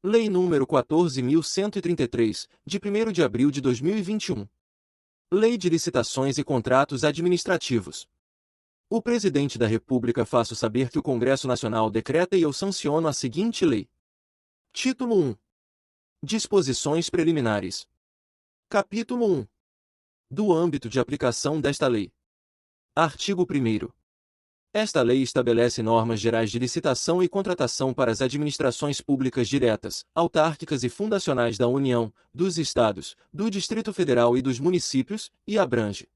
Lei nº 14.133, de 1º de abril de 2021. Lei de Licitações e Contratos Administrativos. O Presidente da República faço saber que o Congresso Nacional decreta e eu sanciono a seguinte lei. Título 1. Disposições preliminares. Capítulo 1. Do âmbito de aplicação desta lei. Artigo 1º. Esta lei estabelece normas gerais de licitação e contratação para as administrações públicas diretas, autárquicas e fundacionais da União, dos Estados, do Distrito Federal e dos municípios, e abrange.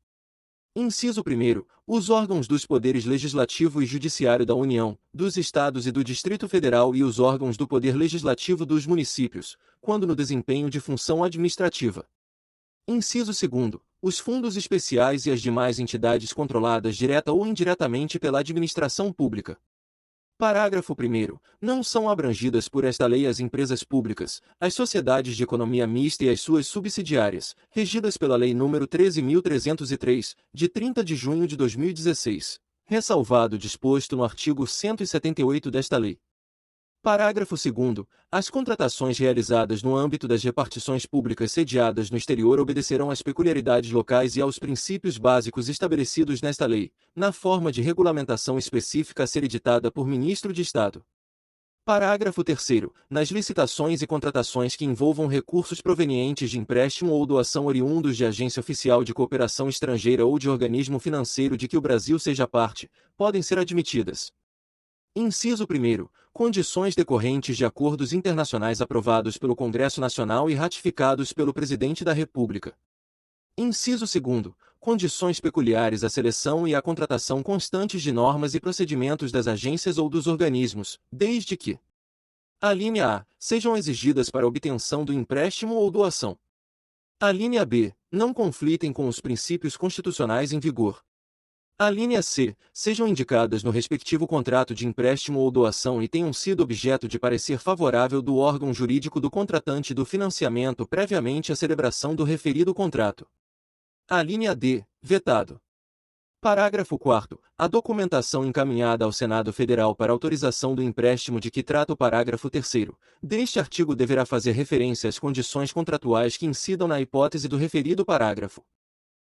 Inciso 1º. Os órgãos dos poderes legislativo e judiciário da União, dos Estados e do Distrito Federal e os órgãos do poder legislativo dos municípios, quando no desempenho de função administrativa. Inciso 2º. Os fundos especiais e as demais entidades controladas direta ou indiretamente pela administração pública. Parágrafo 1º. Não são abrangidas por esta lei as empresas públicas, as sociedades de economia mista e as suas subsidiárias, regidas pela Lei nº 13.303, de 30 de junho de 2016, ressalvado o disposto no artigo 178 desta lei. Parágrafo 2º. As contratações realizadas no âmbito das repartições públicas sediadas no exterior obedecerão às peculiaridades locais e aos princípios básicos estabelecidos nesta lei, na forma de regulamentação específica a ser editada por Ministro de Estado. Parágrafo 3º. Nas licitações e contratações que envolvam recursos provenientes de empréstimo ou doação oriundos de agência oficial de cooperação estrangeira ou de organismo financeiro de que o Brasil seja parte, podem ser admitidas. Inciso 1º. Condições decorrentes de acordos internacionais aprovados pelo Congresso Nacional e ratificados pelo Presidente da República. Inciso 2º. Condições peculiares à seleção e à contratação constantes de normas e procedimentos das agências ou dos organismos, desde que: alínea A. Sejam exigidas para obtenção do empréstimo ou doação. Alínea B. Não conflitem com os princípios constitucionais em vigor. Alínea C. Sejam indicadas no respectivo contrato de empréstimo ou doação e tenham sido objeto de parecer favorável do órgão jurídico do contratante do financiamento previamente à celebração do referido contrato. Alínea D. Vetado. Parágrafo 4º. A documentação encaminhada ao Senado Federal para autorização do empréstimo de que trata o parágrafo 3º deste artigo deverá fazer referência às condições contratuais que incidam na hipótese do referido parágrafo.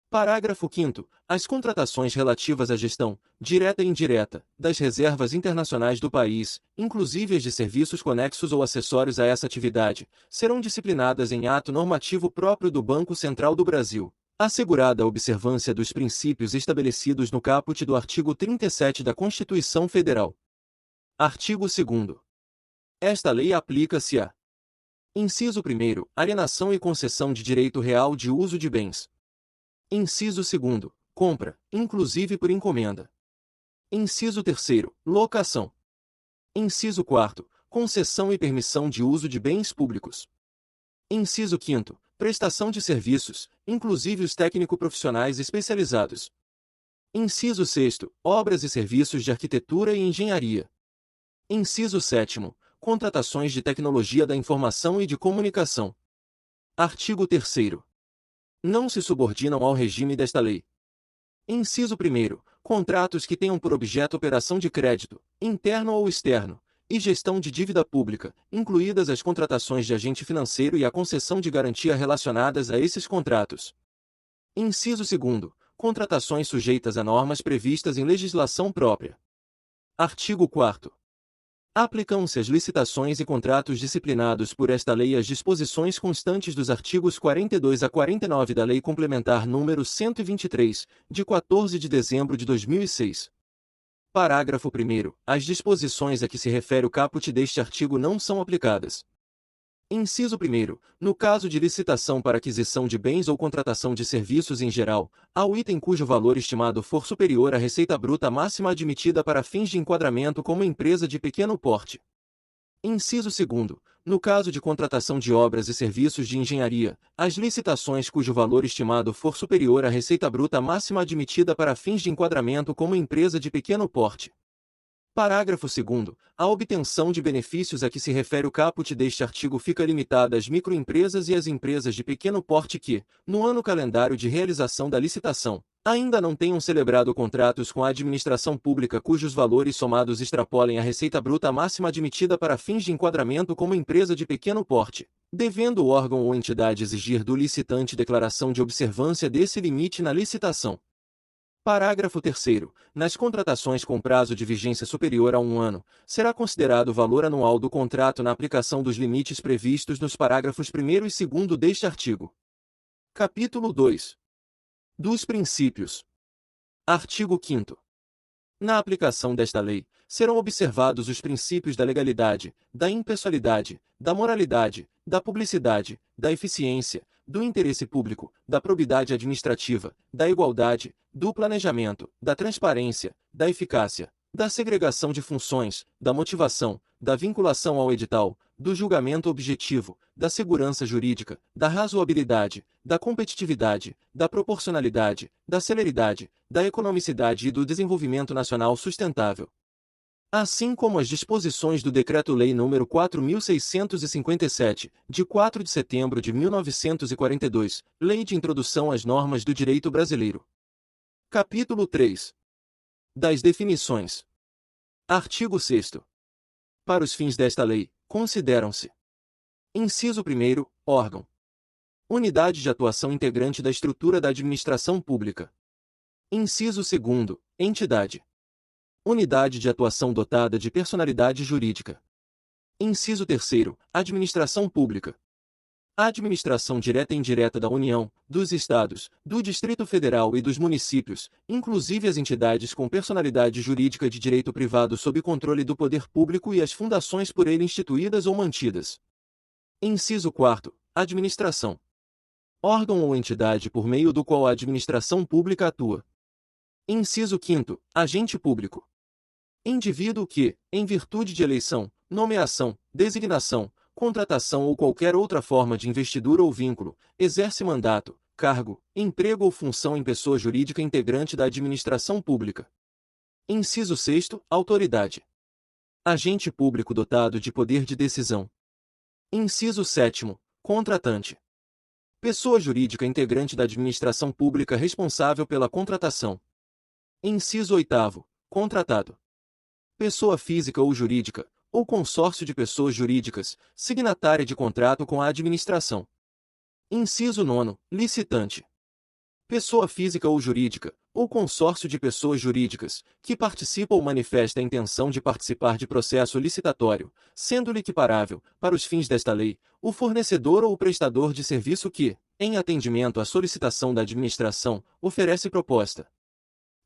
Parágrafo 5º. As contratações relativas à gestão, direta e indireta, das reservas internacionais do país, inclusive as de serviços conexos ou acessórios a essa atividade, serão disciplinadas em ato normativo próprio do Banco Central do Brasil, assegurada a observância dos princípios estabelecidos no caput do artigo 37 da Constituição Federal. Artigo 2º. Esta lei aplica-se a: inciso 1º. Alienação e concessão de direito real de uso de bens. Inciso 2º. Compra, inclusive por encomenda. Inciso 3º. Locação. Inciso 4º. Concessão e permissão de uso de bens públicos. Inciso 5º. Prestação de serviços, inclusive os técnico-profissionais especializados. Inciso 6º. Obras e serviços de arquitetura e engenharia. Inciso 7º. Contratações de tecnologia da informação e de comunicação. Artigo 3º. Não se subordinam ao regime desta lei. Inciso 1º. Contratos que tenham por objeto operação de crédito, interno ou externo, e gestão de dívida pública, incluídas as contratações de agente financeiro e a concessão de garantia relacionadas a esses contratos. Inciso 2º. Contratações sujeitas a normas previstas em legislação própria. Artigo 4º. Aplicam-se às licitações e contratos disciplinados por esta lei as disposições constantes dos artigos 42 a 49 da Lei Complementar nº 123, de 14 de dezembro de 2006. Parágrafo 1º. As disposições a que se refere o caput deste artigo não são aplicadas. Inciso 1º. No caso de licitação para aquisição de bens ou contratação de serviços em geral, ao item cujo valor estimado for superior à receita bruta máxima admitida para fins de enquadramento como empresa de pequeno porte. Inciso 2º. No caso de contratação de obras e serviços de engenharia, as licitações cujo valor estimado for superior à receita bruta máxima admitida para fins de enquadramento como empresa de pequeno porte. Parágrafo 2º. A obtenção de benefícios a que se refere o caput deste artigo fica limitada às microempresas e às empresas de pequeno porte que, no ano calendário de realização da licitação, ainda não tenham celebrado contratos com a administração pública cujos valores somados extrapolem a receita bruta máxima admitida para fins de enquadramento como empresa de pequeno porte, devendo o órgão ou entidade exigir do licitante declaração de observância desse limite na licitação. Parágrafo 3º. Nas contratações com prazo de vigência superior a 1 ano, será considerado o valor anual do contrato na aplicação dos limites previstos nos parágrafos 1º e 2º deste artigo. Capítulo 2. Dos princípios. Artigo 5º. Na aplicação desta lei, serão observados os princípios da legalidade, da impessoalidade, da moralidade, da publicidade, da eficiência, do interesse público, da probidade administrativa, da igualdade, do planejamento, da transparência, da eficácia, da segregação de funções, da motivação, da vinculação ao edital, do julgamento objetivo, da segurança jurídica, da razoabilidade, da competitividade, da proporcionalidade, da celeridade, da economicidade e do desenvolvimento nacional sustentável. Assim como as disposições do Decreto-Lei nº 4.657, de 4 de setembro de 1942, Lei de Introdução às Normas do Direito Brasileiro. Capítulo 3. Das definições. Artigo 6º. Para os fins desta lei, consideram-se: inciso 1º, órgão. Unidade de atuação integrante da estrutura da administração pública. Inciso 2º, entidade. Unidade de atuação dotada de personalidade jurídica. Inciso 3º, administração pública. A administração direta e indireta da União, dos Estados, do Distrito Federal e dos municípios, inclusive as entidades com personalidade jurídica de direito privado sob controle do poder público e as fundações por ele instituídas ou mantidas. Inciso 4º, administração. Órgão ou entidade por meio do qual a administração pública atua. Inciso 5º, agente público. Indivíduo que, em virtude de eleição, nomeação, designação, contratação ou qualquer outra forma de investidura ou vínculo, exerce mandato, cargo, emprego ou função em pessoa jurídica integrante da administração pública. Inciso 6º, autoridade. Agente público dotado de poder de decisão. Inciso 7º, contratante. Pessoa jurídica integrante da administração pública responsável pela contratação. Inciso 8º, contratado. Pessoa física ou jurídica, ou consórcio de pessoas jurídicas, signatária de contrato com a administração. Inciso 9º, licitante. Pessoa física ou jurídica, ou consórcio de pessoas jurídicas, que participa ou manifesta a intenção de participar de processo licitatório, sendo-lhe equiparável, para os fins desta lei, o fornecedor ou o prestador de serviço que, em atendimento à solicitação da administração, oferece proposta.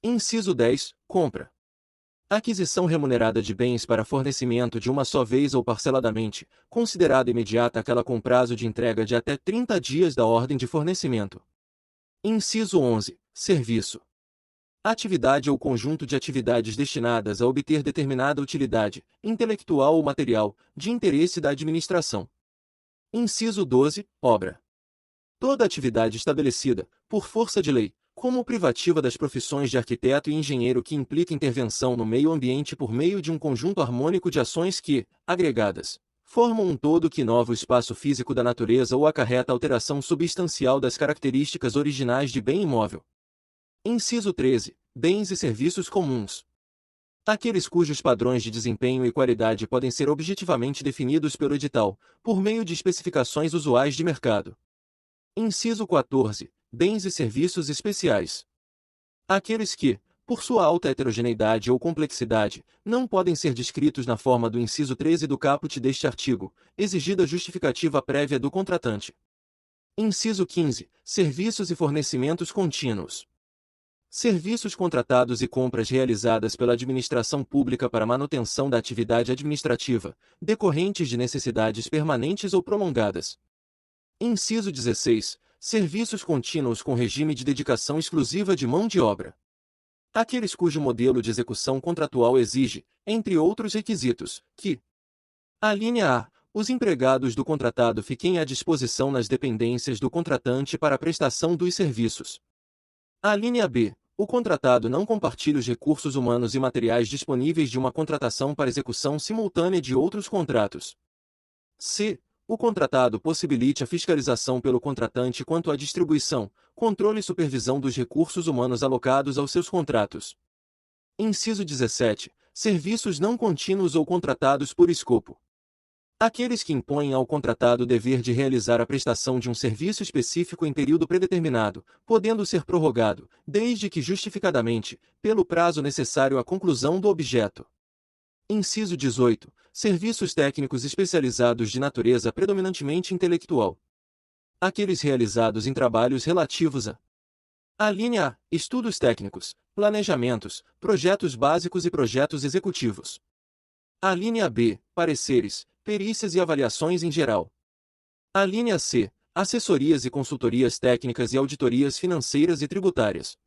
Inciso 10, compra. Aquisição remunerada de bens para fornecimento de uma só vez ou parceladamente, considerada imediata aquela com prazo de entrega de até 30 dias da ordem de fornecimento. Inciso 11. Serviço. Atividade ou conjunto de atividades destinadas a obter determinada utilidade, intelectual ou material, de interesse da administração. Inciso 12. Obra. Toda atividade estabelecida, por força de lei, como privativa das profissões de arquiteto e engenheiro que implica intervenção no meio ambiente por meio de um conjunto harmônico de ações que, agregadas, formam um todo que inova o espaço físico da natureza ou acarreta alteração substancial das características originais de bem imóvel. Inciso 13. Bens e serviços comuns. Aqueles cujos padrões de desempenho e qualidade podem ser objetivamente definidos pelo edital, por meio de especificações usuais de mercado. Inciso 14. Bens e serviços especiais. Aqueles que, por sua alta heterogeneidade ou complexidade, não podem ser descritos na forma do inciso 13 do caput deste artigo, exigida justificativa prévia do contratante. Inciso 15. Serviços e fornecimentos contínuos. Serviços contratados e compras realizadas pela administração pública para manutenção da atividade administrativa, decorrentes de necessidades permanentes ou prolongadas. Inciso 16. Serviços contínuos com regime de dedicação exclusiva de mão de obra. Aqueles cujo modelo de execução contratual exige, entre outros requisitos, que: a linha A. Os empregados do contratado fiquem à disposição nas dependências do contratante para a prestação dos serviços. A linha B. O contratado não compartilhe os recursos humanos e materiais disponíveis de uma contratação para execução simultânea de outros contratos. C. O contratado possibilite a fiscalização pelo contratante quanto à distribuição, controle e supervisão dos recursos humanos alocados aos seus contratos. Inciso 17. Serviços não contínuos ou contratados por escopo. Aqueles que impõem ao contratado o dever de realizar a prestação de um serviço específico em período predeterminado, podendo ser prorrogado, desde que justificadamente, pelo prazo necessário à conclusão do objeto. Inciso 18. Serviços técnicos especializados de natureza predominantemente intelectual. Aqueles realizados em trabalhos relativos a linha A. Estudos técnicos, planejamentos, projetos básicos e projetos executivos. A linha B. Pareceres, perícias e avaliações em geral. A linha C. Assessorias e consultorias técnicas e auditorias financeiras e tributárias.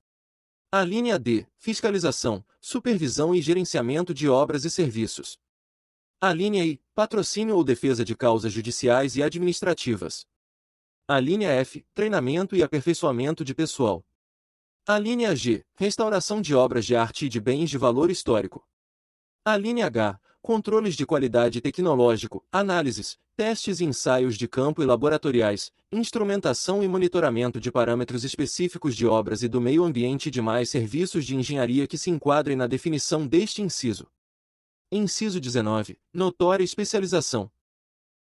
A linha D. Fiscalização, supervisão e gerenciamento de obras e serviços. A linha I. Patrocínio ou defesa de causas judiciais e administrativas. A linha F. Treinamento e aperfeiçoamento de pessoal. A linha G. Restauração de obras de arte e de bens de valor histórico. A linha H. Controles de qualidade tecnológico, análises, testes e ensaios de campo e laboratoriais, instrumentação e monitoramento de parâmetros específicos de obras e do meio ambiente e demais serviços de engenharia que se enquadrem na definição deste inciso. Inciso 19. Notória especialização.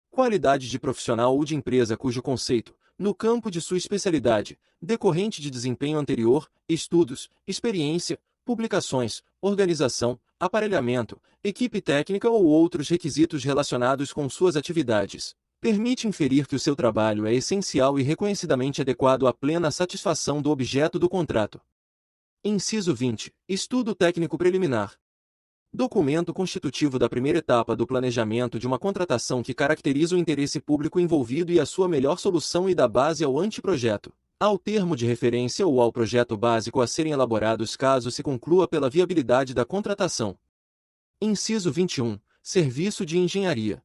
Qualidade de profissional ou de empresa cujo conceito, no campo de sua especialidade, decorrente de desempenho anterior, estudos, experiência, publicações, organização, aparelhamento, equipe técnica ou outros requisitos relacionados com suas atividades, permite inferir que o seu trabalho é essencial e reconhecidamente adequado à plena satisfação do objeto do contrato. Inciso 20. Estudo técnico preliminar. Documento constitutivo da primeira etapa do planejamento de uma contratação que caracteriza o interesse público envolvido e a sua melhor solução e dá base ao anteprojeto, ao termo de referência ou ao projeto básico a serem elaborados caso se conclua pela viabilidade da contratação. Inciso 21. Serviço de engenharia.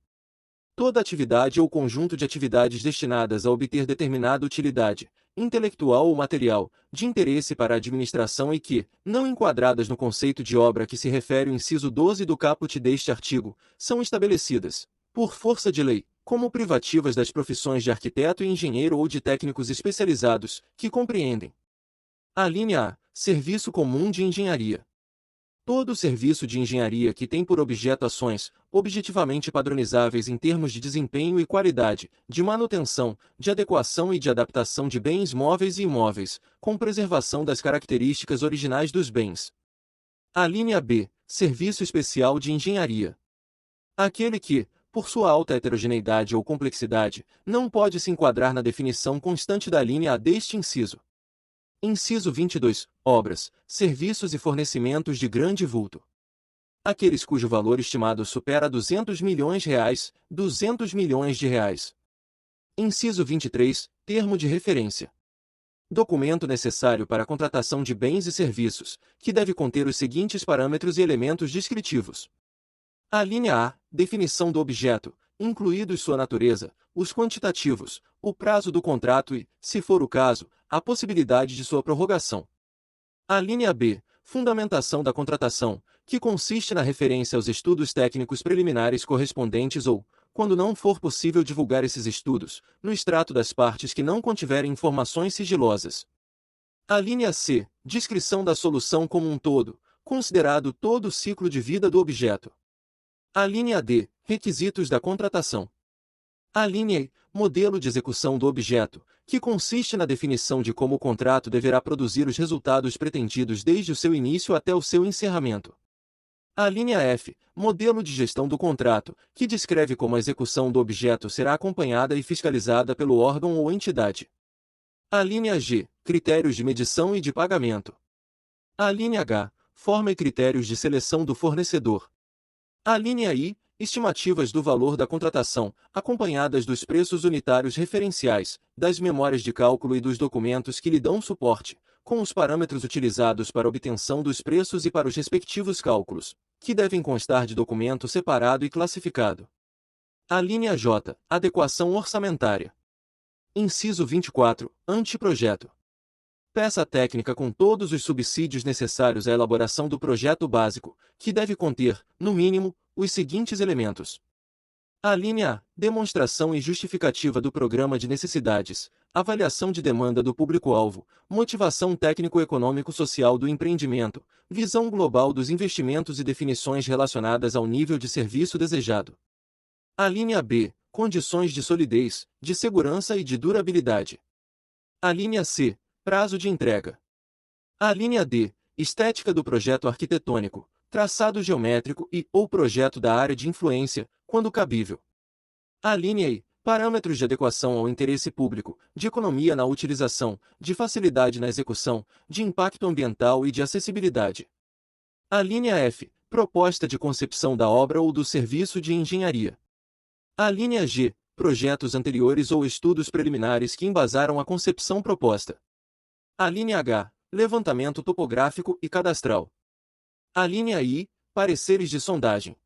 Toda atividade ou conjunto de atividades destinadas a obter determinada utilidade, intelectual ou material, de interesse para a administração e que, não enquadradas no conceito de obra a que se refere o inciso 12 do caput deste artigo, são estabelecidas, por força de lei, como privativas das profissões de arquiteto e engenheiro ou de técnicos especializados, que compreendem. A linha A. Serviço comum de engenharia. Todo serviço de engenharia que tem por objeto ações, objetivamente padronizáveis em termos de desempenho e qualidade, de manutenção, de adequação e de adaptação de bens móveis e imóveis, com preservação das características originais dos bens. A linha B. Serviço especial de engenharia. Aquele que, por sua alta heterogeneidade ou complexidade, não pode se enquadrar na definição constante da linha A deste inciso. Inciso 22. Obras, serviços e fornecimentos de grande vulto. Aqueles cujo valor estimado supera R$ 200 milhões, R$ 200 milhões. Inciso 23. Termo de referência. Documento necessário para a contratação de bens e serviços, que deve conter os seguintes parâmetros e elementos descritivos. A linha A. Definição do objeto, incluídos sua natureza, os quantitativos, o prazo do contrato e, se for o caso, a possibilidade de sua prorrogação. A linha B. Fundamentação da contratação, que consiste na referência aos estudos técnicos preliminares correspondentes ou, quando não for possível divulgar esses estudos, no extrato das partes que não contiverem informações sigilosas. A linha C. Descrição da solução como um todo, considerado todo o ciclo de vida do objeto. A linha D. Requisitos da contratação. A linha E. Modelo de execução do objeto, que consiste na definição de como o contrato deverá produzir os resultados pretendidos desde o seu início até o seu encerramento. A linha F. Modelo de gestão do contrato, que descreve como a execução do objeto será acompanhada e fiscalizada pelo órgão ou entidade. A linha G. Critérios de medição e de pagamento. A linha H. Forma e critérios de seleção do fornecedor. A linha I. Estimativas do valor da contratação, acompanhadas dos preços unitários referenciais, das memórias de cálculo e dos documentos que lhe dão suporte, com os parâmetros utilizados para obtenção dos preços e para os respectivos cálculos, que devem constar de documento separado e classificado. A linha J. Adequação orçamentária. Inciso 24. Anteprojeto. Peça técnica com todos os subsídios necessários à elaboração do projeto básico, que deve conter, no mínimo, os seguintes elementos. A linha A. Demonstração e justificativa do programa de necessidades, avaliação de demanda do público-alvo, motivação técnico-econômico-social do empreendimento, visão global dos investimentos e definições relacionadas ao nível de serviço desejado. A linha B. Condições de solidez, de segurança e de durabilidade. A linha C. Prazo de entrega. A linha D. Estética do projeto arquitetônico, traçado geométrico ou projeto da área de influência, quando cabível. A linha I. Parâmetros de adequação ao interesse público, de economia na utilização, de facilidade na execução, de impacto ambiental e de acessibilidade. A linha F. Proposta de concepção da obra ou do serviço de engenharia. A linha G. Projetos anteriores ou estudos preliminares que embasaram a concepção proposta. A linha H. Levantamento topográfico e cadastral. A linha I. Pareceres de sondagem.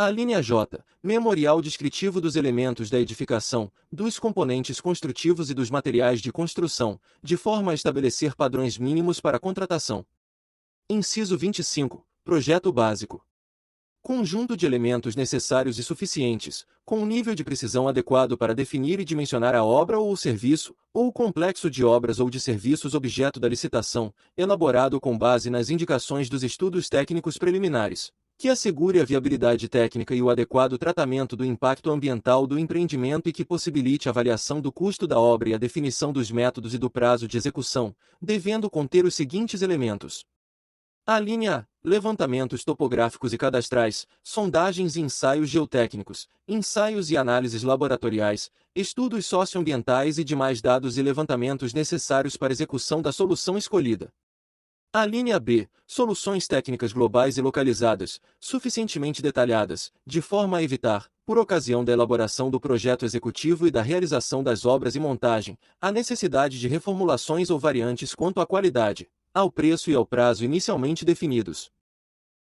A linha J. Memorial descritivo dos elementos da edificação, dos componentes construtivos e dos materiais de construção, de forma a estabelecer padrões mínimos para a contratação. Inciso 25. Projeto básico. Conjunto de elementos necessários e suficientes, com um nível de precisão adequado para definir e dimensionar a obra ou o serviço, ou o complexo de obras ou de serviços objeto da licitação, elaborado com base nas indicações dos estudos técnicos preliminares, que assegure a viabilidade técnica e o adequado tratamento do impacto ambiental do empreendimento e que possibilite a avaliação do custo da obra e a definição dos métodos e do prazo de execução, devendo conter os seguintes elementos. A linha A. Levantamentos topográficos e cadastrais, sondagens e ensaios geotécnicos, ensaios e análises laboratoriais, estudos socioambientais e demais dados e levantamentos necessários para execução da solução escolhida. A linha B. Soluções técnicas globais e localizadas, suficientemente detalhadas, de forma a evitar, por ocasião da elaboração do projeto executivo e da realização das obras e montagem, a necessidade de reformulações ou variantes quanto à qualidade, ao preço e ao prazo inicialmente definidos.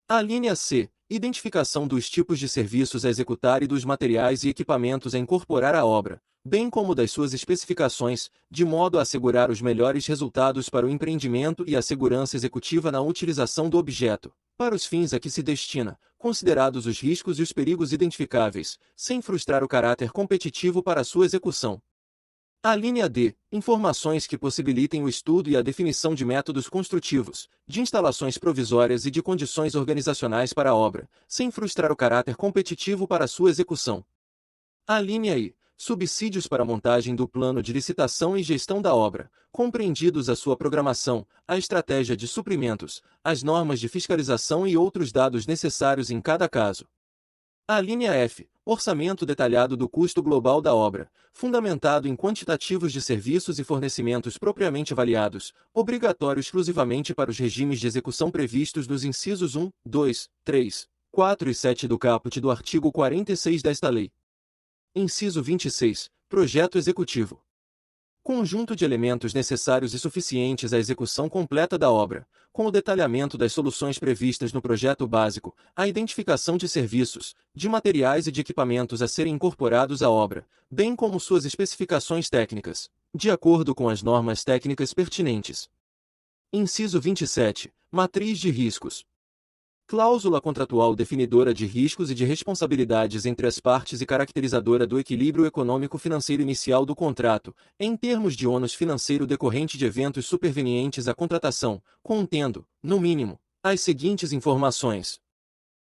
A linha C. Identificação dos tipos de serviços a executar e dos materiais e equipamentos a incorporar à obra, bem como das suas especificações, de modo a assegurar os melhores resultados para o empreendimento e a segurança executiva na utilização do objeto, para os fins a que se destina, considerados os riscos e os perigos identificáveis, sem frustrar o caráter competitivo para a sua execução. A linha D. Informações que possibilitem o estudo e a definição de métodos construtivos, de instalações provisórias e de condições organizacionais para a obra, sem frustrar o caráter competitivo para a sua execução. A linha I. Subsídios para a montagem do plano de licitação e gestão da obra, compreendidos a sua programação, a estratégia de suprimentos, as normas de fiscalização e outros dados necessários em cada caso. A linha F. Orçamento detalhado do custo global da obra, fundamentado em quantitativos de serviços e fornecimentos propriamente avaliados, obrigatório exclusivamente para os regimes de execução previstos nos incisos 1, 2, 3, 4 e 7 do caput do artigo 46 desta lei. Inciso 26. Projeto executivo. Conjunto de elementos necessários e suficientes à execução completa da obra, com o detalhamento das soluções previstas no projeto básico, a identificação de serviços, de materiais e de equipamentos a serem incorporados à obra, bem como suas especificações técnicas, de acordo com as normas técnicas pertinentes. Inciso 27. Matriz de riscos. Cláusula contratual definidora de riscos e de responsabilidades entre as partes e caracterizadora do equilíbrio econômico-financeiro inicial do contrato, em termos de ônus financeiro decorrente de eventos supervenientes à contratação, contendo, no mínimo, as seguintes informações.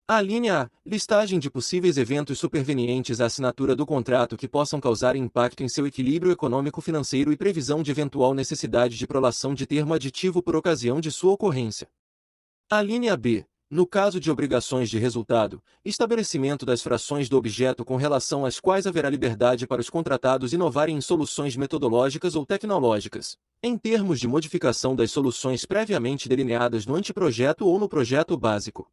A linha A. Listagem de possíveis eventos supervenientes à assinatura do contrato que possam causar impacto em seu equilíbrio econômico-financeiro e previsão de eventual necessidade de prolação de termo aditivo por ocasião de sua ocorrência. A linha B. No caso de obrigações de resultado, estabelecimento das frações do objeto com relação às quais haverá liberdade para os contratados inovarem em soluções metodológicas ou tecnológicas, em termos de modificação das soluções previamente delineadas no anteprojeto ou no projeto básico.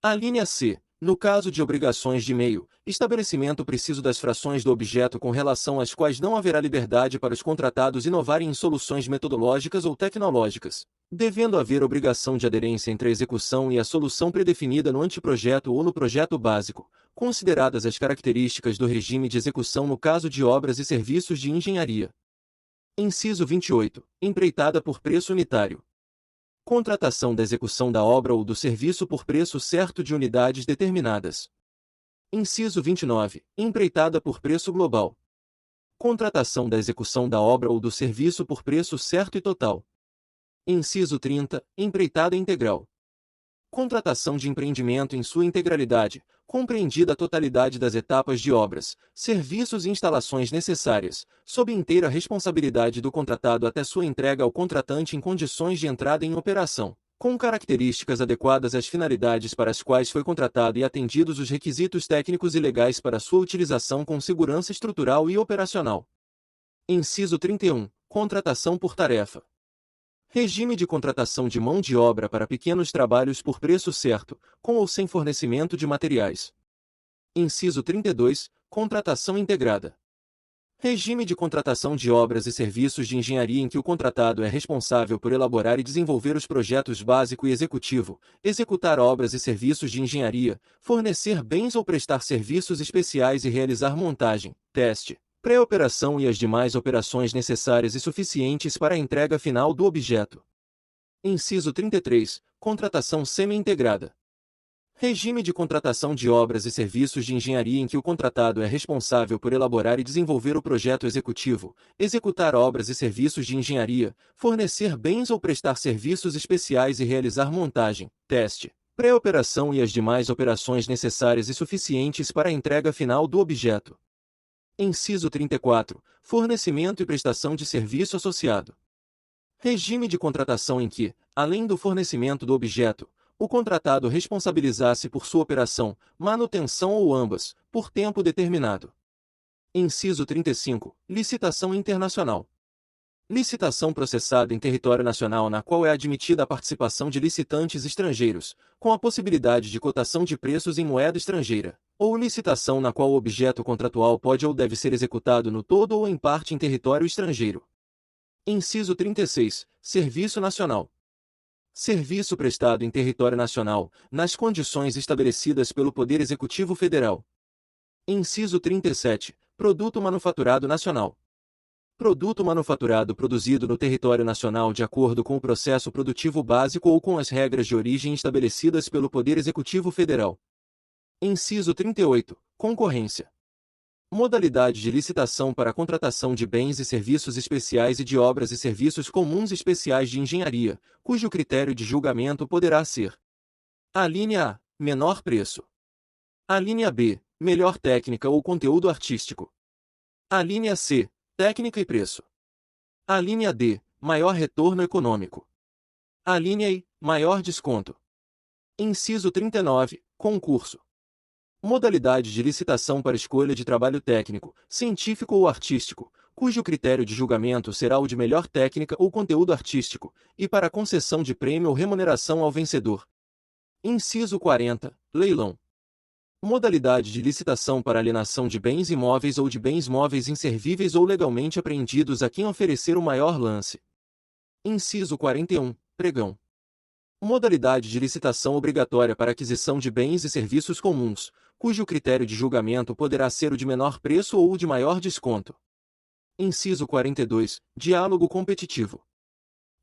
A linha C. No caso de obrigações de meio, estabelecimento preciso das frações do objeto com relação às quais não haverá liberdade para os contratados inovarem em soluções metodológicas ou tecnológicas, devendo haver obrigação de aderência entre a execução e a solução predefinida no anteprojeto ou no projeto básico, consideradas as características do regime de execução no caso de obras e serviços de engenharia. Inciso 28. Empreitada por preço unitário. Contratação da execução da obra ou do serviço por preço certo de unidades determinadas. Inciso 29. Empreitada por preço global. Contratação da execução da obra ou do serviço por preço certo e total. Inciso 30. Empreitada integral. Contratação de empreendimento em sua integralidade, compreendida a totalidade das etapas de obras, serviços e instalações necessárias, sob inteira responsabilidade do contratado até sua entrega ao contratante em condições de entrada em operação, com características adequadas às finalidades para as quais foi contratado e atendidos os requisitos técnicos e legais para sua utilização com segurança estrutural e operacional. Inciso 31. Contratação por tarefa. Regime de contratação de mão de obra para pequenos trabalhos por preço certo, com ou sem fornecimento de materiais. Inciso 32. Contratação integrada. Regime de contratação de obras e serviços de engenharia em que o contratado é responsável por elaborar e desenvolver os projetos básico e executivo, executar obras e serviços de engenharia, fornecer bens ou prestar serviços especiais e realizar montagem, teste, pré-operação e as demais operações necessárias e suficientes para a entrega final do objeto. Inciso 33. Contratação semi-integrada. Regime de contratação de obras e serviços de engenharia em que o contratado é responsável por elaborar e desenvolver o projeto executivo, executar obras e serviços de engenharia, fornecer bens ou prestar serviços especiais e realizar montagem, teste, pré-operação e as demais operações necessárias e suficientes para a entrega final do objeto. Inciso 34. Fornecimento e prestação de serviço associado. Regime de contratação em que, além do fornecimento do objeto, o contratado responsabilizasse por sua operação, manutenção ou ambas, por tempo determinado. Inciso 35. Licitação internacional. Licitação processada em território nacional na qual é admitida a participação de licitantes estrangeiros, com a possibilidade de cotação de preços em moeda estrangeira, ou licitação na qual o objeto contratual pode ou deve ser executado no todo ou em parte em território estrangeiro. Inciso 36. Serviço nacional. Serviço prestado em território nacional, nas condições estabelecidas pelo Poder Executivo Federal. Inciso 37. Produto manufaturado nacional. Produto manufaturado produzido no território nacional de acordo com o processo produtivo básico ou com as regras de origem estabelecidas pelo Poder Executivo Federal. Inciso 38. Concorrência. Modalidade de licitação para a contratação de bens e serviços especiais e de obras e serviços comuns especiais de engenharia, cujo critério de julgamento poderá ser: a linha A, menor preço. A linha B, melhor técnica ou conteúdo artístico. A linha C, técnica e preço. A linha D, maior retorno econômico. A linha I, maior desconto. Inciso 39. Concurso. Modalidade de licitação para escolha de trabalho técnico, científico ou artístico, cujo critério de julgamento será o de melhor técnica ou conteúdo artístico, e para concessão de prêmio ou remuneração ao vencedor. Inciso 40. Leilão. Modalidade de licitação para alienação de bens imóveis ou de bens móveis inservíveis ou legalmente apreendidos a quem oferecer o maior lance. Inciso 41. Pregão. Modalidade de licitação obrigatória para aquisição de bens e serviços comuns, cujo critério de julgamento poderá ser o de menor preço ou o de maior desconto. Inciso 42. Diálogo competitivo.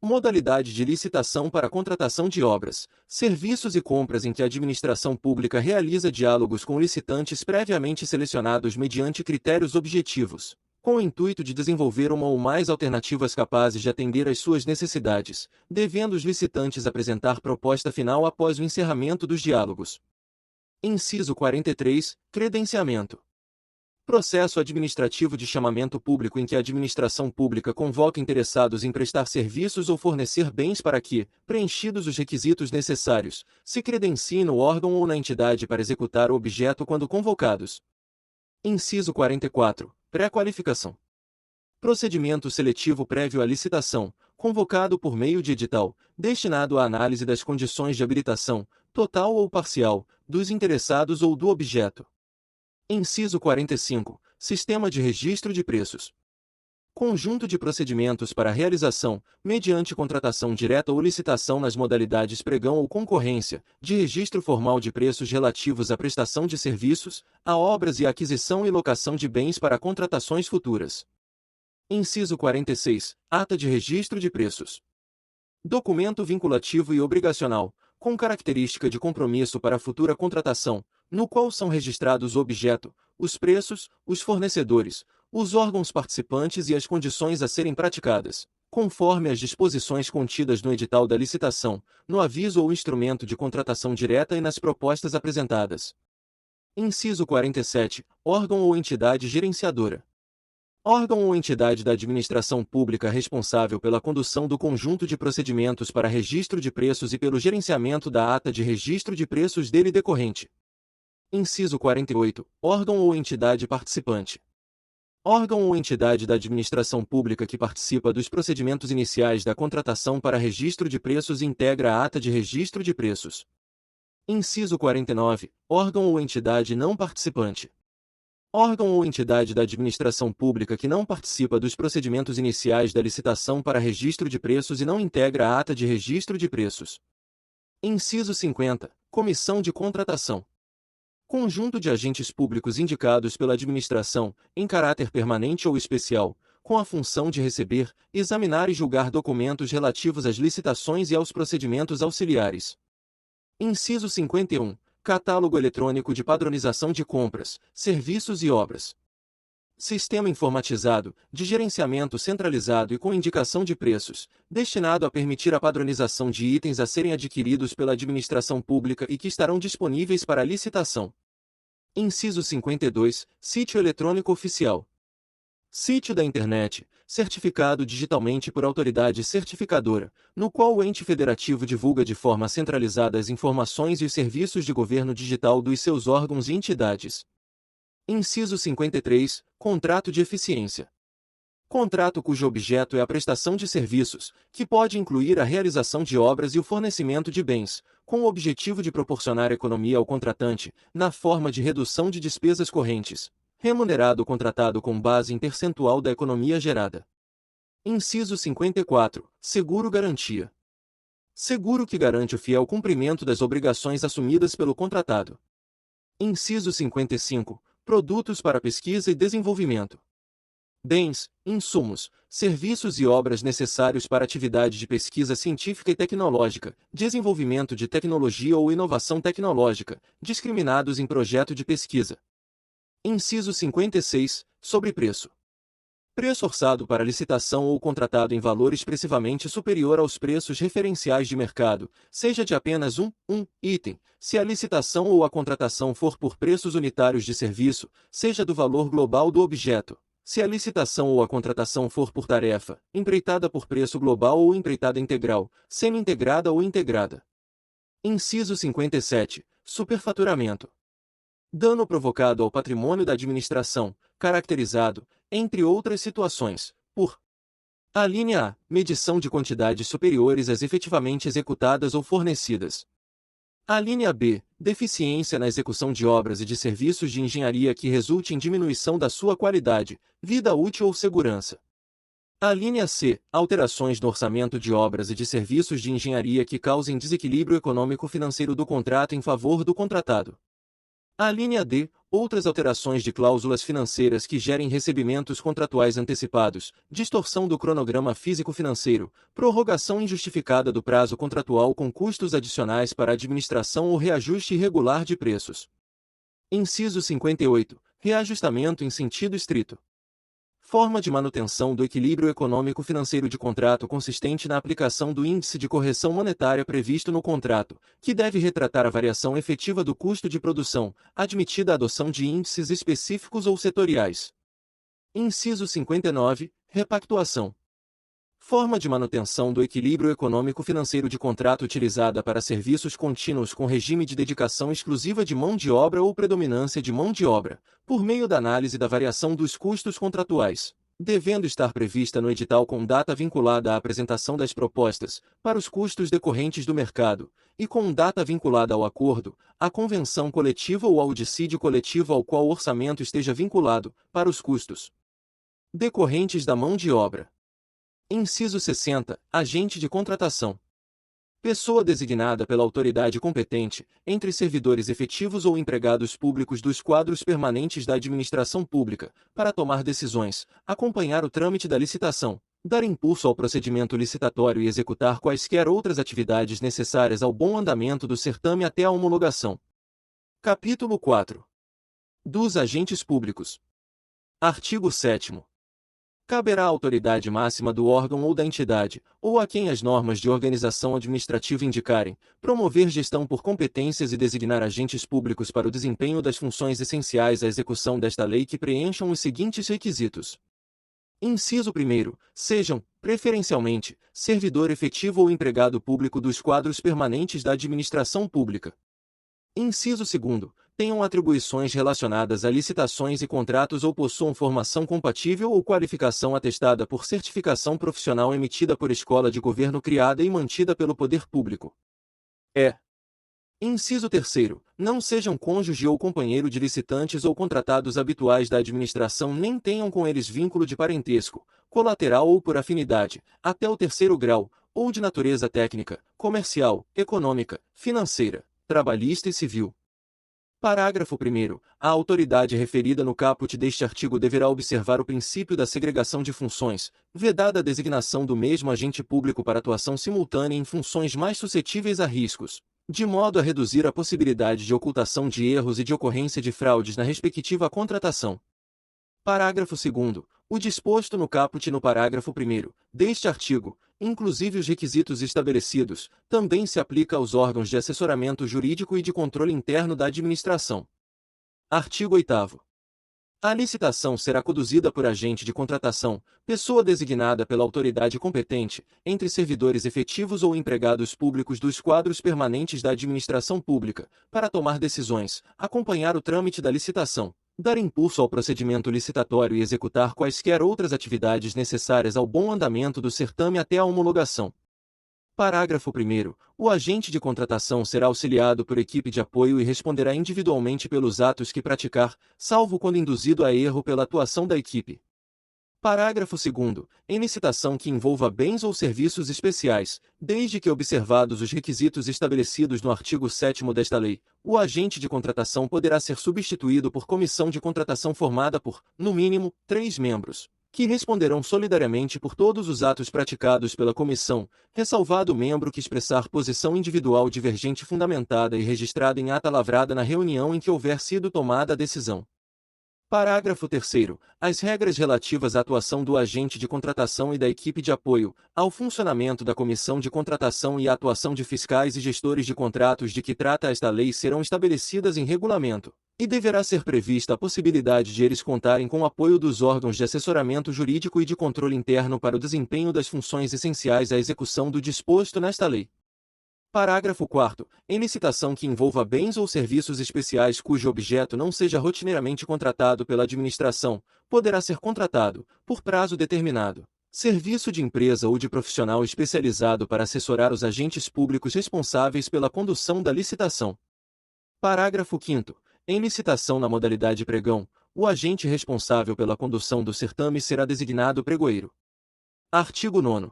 Modalidade de licitação para a contratação de obras, serviços e compras em que a administração pública realiza diálogos com licitantes previamente selecionados mediante critérios objetivos, com o intuito de desenvolver uma ou mais alternativas capazes de atender às suas necessidades, devendo os licitantes apresentar proposta final após o encerramento dos diálogos. Inciso 43. Credenciamento. Processo administrativo de chamamento público em que a administração pública convoca interessados em prestar serviços ou fornecer bens para que, preenchidos os requisitos necessários, se credenciem no órgão ou na entidade para executar o objeto quando convocados. Inciso 44. Pré-qualificação. Procedimento seletivo prévio à licitação, convocado por meio de edital, destinado à análise das condições de habilitação, total ou parcial, dos interessados ou do objeto. Inciso 45. Sistema de registro de preços. Conjunto de procedimentos para a realização, mediante contratação direta ou licitação nas modalidades pregão ou concorrência, de registro formal de preços relativos à prestação de serviços, a obras e à aquisição e locação de bens para contratações futuras. Inciso 46. Ata de registro de preços. Documento vinculativo e obrigacional, com característica de compromisso para a futura contratação, no qual são registrados o objeto, os preços, os fornecedores, os órgãos participantes e as condições a serem praticadas, conforme as disposições contidas no edital da licitação, no aviso ou instrumento de contratação direta e nas propostas apresentadas. Inciso 47. Órgão ou entidade gerenciadora. Órgão ou entidade da administração pública responsável pela condução do conjunto de procedimentos para registro de preços e pelo gerenciamento da ata de registro de preços dele decorrente. Inciso 48. Órgão ou entidade participante. Órgão ou entidade da administração pública que participa dos procedimentos iniciais da contratação para registro de preços e integra a ata de registro de preços. Inciso 49. Órgão ou entidade não participante. Órgão ou entidade da administração pública que não participa dos procedimentos iniciais da licitação para registro de preços e não integra a ata de registro de preços. Inciso 50. Comissão de contratação. Conjunto de agentes públicos indicados pela administração, em caráter permanente ou especial, com a função de receber, examinar e julgar documentos relativos às licitações e aos procedimentos auxiliares. Inciso 51. Catálogo eletrônico de padronização de compras, serviços e obras. Sistema informatizado, de gerenciamento centralizado e com indicação de preços, destinado a permitir a padronização de itens a serem adquiridos pela administração pública e que estarão disponíveis para licitação. Inciso 52. Sítio eletrônico oficial. Sítio da internet, certificado digitalmente por autoridade certificadora, no qual o ente federativo divulga de forma centralizada as informações e os serviços de governo digital dos seus órgãos e entidades. Inciso 53. Contrato de eficiência. Contrato cujo objeto é a prestação de serviços, que pode incluir a realização de obras e o fornecimento de bens, com o objetivo de proporcionar economia ao contratante, na forma de redução de despesas correntes, remunerado o contratado com base em percentual da economia gerada. Inciso 54. Seguro-garantia. Seguro que garante o fiel cumprimento das obrigações assumidas pelo contratado. Inciso 55. Produtos para pesquisa e desenvolvimento. Bens, insumos, serviços e obras necessários para atividade de pesquisa científica e tecnológica, desenvolvimento de tecnologia ou inovação tecnológica, discriminados em projeto de pesquisa. Inciso 56. Sobrepreço. Preço orçado para licitação ou contratado em valor expressivamente superior aos preços referenciais de mercado, seja de apenas um item, se a licitação ou a contratação for por preços unitários de serviço, seja do valor global do objeto, se a licitação ou a contratação for por tarefa, empreitada por preço global ou empreitada integral, semi-integrada ou integrada. Inciso 57. Superfaturamento. Dano provocado ao patrimônio da administração, caracterizado, entre outras situações, por: a linha A. Medição de quantidades superiores às efetivamente executadas ou fornecidas. A linha B. Deficiência na execução de obras e de serviços de engenharia que resulte em diminuição da sua qualidade, vida útil ou segurança. A linha C. Alterações no orçamento de obras e de serviços de engenharia que causem desequilíbrio econômico-financeiro do contrato em favor do contratado. A linha D. Outras alterações de cláusulas financeiras que gerem recebimentos contratuais antecipados, distorção do cronograma físico-financeiro, prorrogação injustificada do prazo contratual com custos adicionais para a administração ou reajuste irregular de preços. Inciso 58. Reajustamento em sentido estrito. Forma de manutenção do equilíbrio econômico-financeiro de contrato consistente na aplicação do índice de correção monetária previsto no contrato, que deve retratar a variação efetiva do custo de produção, admitida a adoção de índices específicos ou setoriais. Inciso 59. Repactuação. Forma de manutenção do equilíbrio econômico-financeiro de contrato utilizada para serviços contínuos com regime de dedicação exclusiva de mão de obra ou predominância de mão de obra, por meio da análise da variação dos custos contratuais, devendo estar prevista no edital com data vinculada à apresentação das propostas, para os custos decorrentes do mercado, e com data vinculada ao acordo, à convenção coletiva ou ao dissídio coletivo ao qual o orçamento esteja vinculado, para os custos decorrentes da mão de obra. Inciso 60. Agente de contratação. Pessoa designada pela autoridade competente, entre servidores efetivos ou empregados públicos dos quadros permanentes da administração pública, para tomar decisões, acompanhar o trâmite da licitação, dar impulso ao procedimento licitatório e executar quaisquer outras atividades necessárias ao bom andamento do certame até a homologação. Capítulo 4. Dos agentes públicos. Artigo 7º. Caberá à autoridade máxima do órgão ou da entidade, ou a quem as normas de organização administrativa indicarem, promover gestão por competências e designar agentes públicos para o desempenho das funções essenciais à execução desta lei que preencham os seguintes requisitos. Inciso 1º. Sejam, preferencialmente, servidor efetivo ou empregado público dos quadros permanentes da administração pública. Inciso 2º. Tenham atribuições relacionadas a licitações e contratos ou possuam formação compatível ou qualificação atestada por certificação profissional emitida por escola de governo criada e mantida pelo poder público. Inciso 3º. Não sejam cônjuge ou companheiro de licitantes ou contratados habituais da administração nem tenham com eles vínculo de parentesco, colateral ou por afinidade, até o 3º grau, ou de natureza técnica, comercial, econômica, financeira, trabalhista e civil. Parágrafo 1º. A autoridade referida no caput deste artigo deverá observar o princípio da segregação de funções, vedada a designação do mesmo agente público para atuação simultânea em funções mais suscetíveis a riscos, de modo a reduzir a possibilidade de ocultação de erros e de ocorrência de fraudes na respectiva contratação. Parágrafo 2º. O disposto no caput e no parágrafo 1º deste artigo, inclusive os requisitos estabelecidos, também se aplica aos órgãos de assessoramento jurídico e de controle interno da administração. Artigo 8º. A licitação será conduzida por agente de contratação, pessoa designada pela autoridade competente, entre servidores efetivos ou empregados públicos dos quadros permanentes da administração pública, para tomar decisões, acompanhar o trâmite da licitação, dar impulso ao procedimento licitatório e executar quaisquer outras atividades necessárias ao bom andamento do certame até a homologação. Parágrafo 1º. O agente de contratação será auxiliado por equipe de apoio e responderá individualmente pelos atos que praticar, salvo quando induzido a erro pela atuação da equipe. Parágrafo 2º. Em licitação que envolva bens ou serviços especiais, desde que observados os requisitos estabelecidos no artigo 7º desta lei, o agente de contratação poderá ser substituído por comissão de contratação formada por, no mínimo, 3 membros, que responderão solidariamente por todos os atos praticados pela comissão, ressalvado o membro que expressar posição individual divergente fundamentada e registrada em ata lavrada na reunião em que houver sido tomada a decisão. Parágrafo 3º. As regras relativas à atuação do agente de contratação e da equipe de apoio, ao funcionamento da comissão de contratação e à atuação de fiscais e gestores de contratos de que trata esta lei serão estabelecidas em regulamento, e deverá ser prevista a possibilidade de eles contarem com o apoio dos órgãos de assessoramento jurídico e de controle interno para o desempenho das funções essenciais à execução do disposto nesta lei. Parágrafo 4º. Em licitação que envolva bens ou serviços especiais cujo objeto não seja rotineiramente contratado pela administração, poderá ser contratado, por prazo determinado, serviço de empresa ou de profissional especializado para assessorar os agentes públicos responsáveis pela condução da licitação. Parágrafo 5º. Em licitação na modalidade pregão, o agente responsável pela condução do certame será designado pregoeiro. Artigo 9º.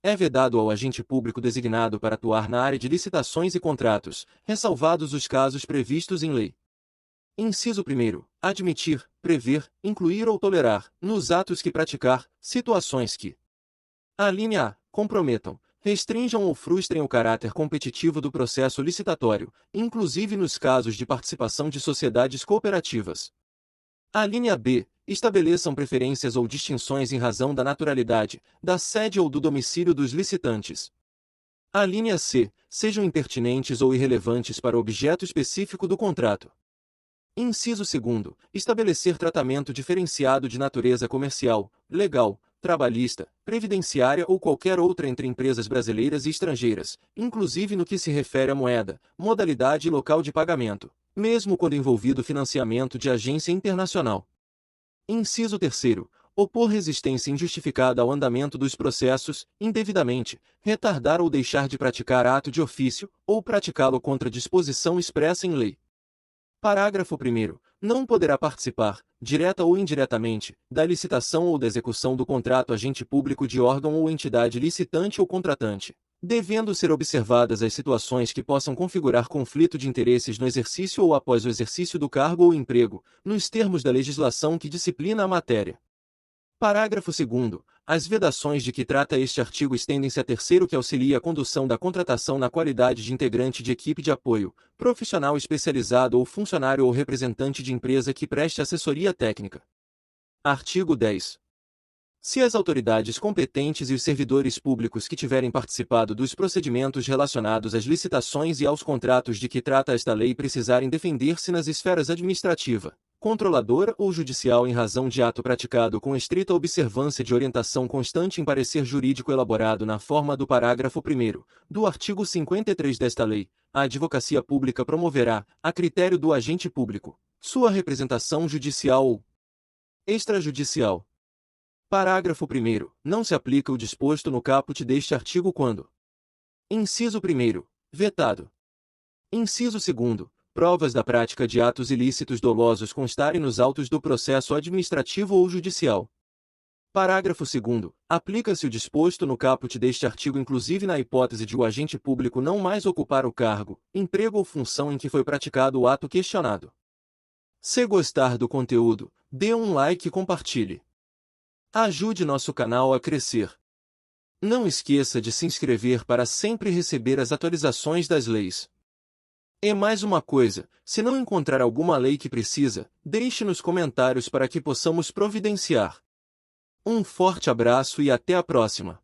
É vedado ao agente público designado para atuar na área de licitações e contratos, ressalvados os casos previstos em lei. Inciso 1º. Admitir, prever, incluir ou tolerar, nos atos que praticar, situações que: alínea A. Comprometam, restringam ou frustrem o caráter competitivo do processo licitatório, inclusive nos casos de participação de sociedades cooperativas. Alínea B. Estabeleçam preferências ou distinções em razão da naturalidade, da sede ou do domicílio dos licitantes. Alínea C. Sejam impertinentes ou irrelevantes para o objeto específico do contrato. Inciso 2º. Estabelecer tratamento diferenciado de natureza comercial, legal, trabalhista, previdenciária ou qualquer outra entre empresas brasileiras e estrangeiras, inclusive no que se refere à moeda, modalidade e local de pagamento, mesmo quando envolvido financiamento de agência internacional. Inciso 3º. Opor resistência injustificada ao andamento dos processos, indevidamente, retardar ou deixar de praticar ato de ofício, ou praticá-lo contra disposição expressa em lei. Parágrafo 1º. Não poderá participar, direta ou indiretamente, da licitação ou da execução do contrato agente público de órgão ou entidade licitante ou contratante, devendo ser observadas as situações que possam configurar conflito de interesses no exercício ou após o exercício do cargo ou emprego, nos termos da legislação que disciplina a matéria. Parágrafo 2º. As vedações de que trata este artigo estendem-se a terceiro que auxilia a condução da contratação na qualidade de integrante de equipe de apoio, profissional especializado ou funcionário ou representante de empresa que preste assessoria técnica. Artigo 10. Se as autoridades competentes e os servidores públicos que tiverem participado dos procedimentos relacionados às licitações e aos contratos de que trata esta lei precisarem defender-se nas esferas administrativa, controladora ou judicial em razão de ato praticado com estrita observância de orientação constante em parecer jurídico elaborado na forma do parágrafo 1º do artigo 53 desta lei, a Advocacia Pública promoverá, a critério do agente público, sua representação judicial ou extrajudicial. Parágrafo 1º. Não se aplica o disposto no caput deste artigo quando: inciso 1º, vetado. Inciso 2º. Provas da prática de atos ilícitos dolosos constarem nos autos do processo administrativo ou judicial. Parágrafo 2º. Aplica-se o disposto no caput deste artigo inclusive na hipótese de o agente público não mais ocupar o cargo, emprego ou função em que foi praticado o ato questionado. Se gostar do conteúdo, dê um like e compartilhe. Ajude nosso canal a crescer. Não esqueça de se inscrever para sempre receber as atualizações das leis. E mais uma coisa, se não encontrar alguma lei que precisa, deixe nos comentários para que possamos providenciar. Um forte abraço e até a próxima!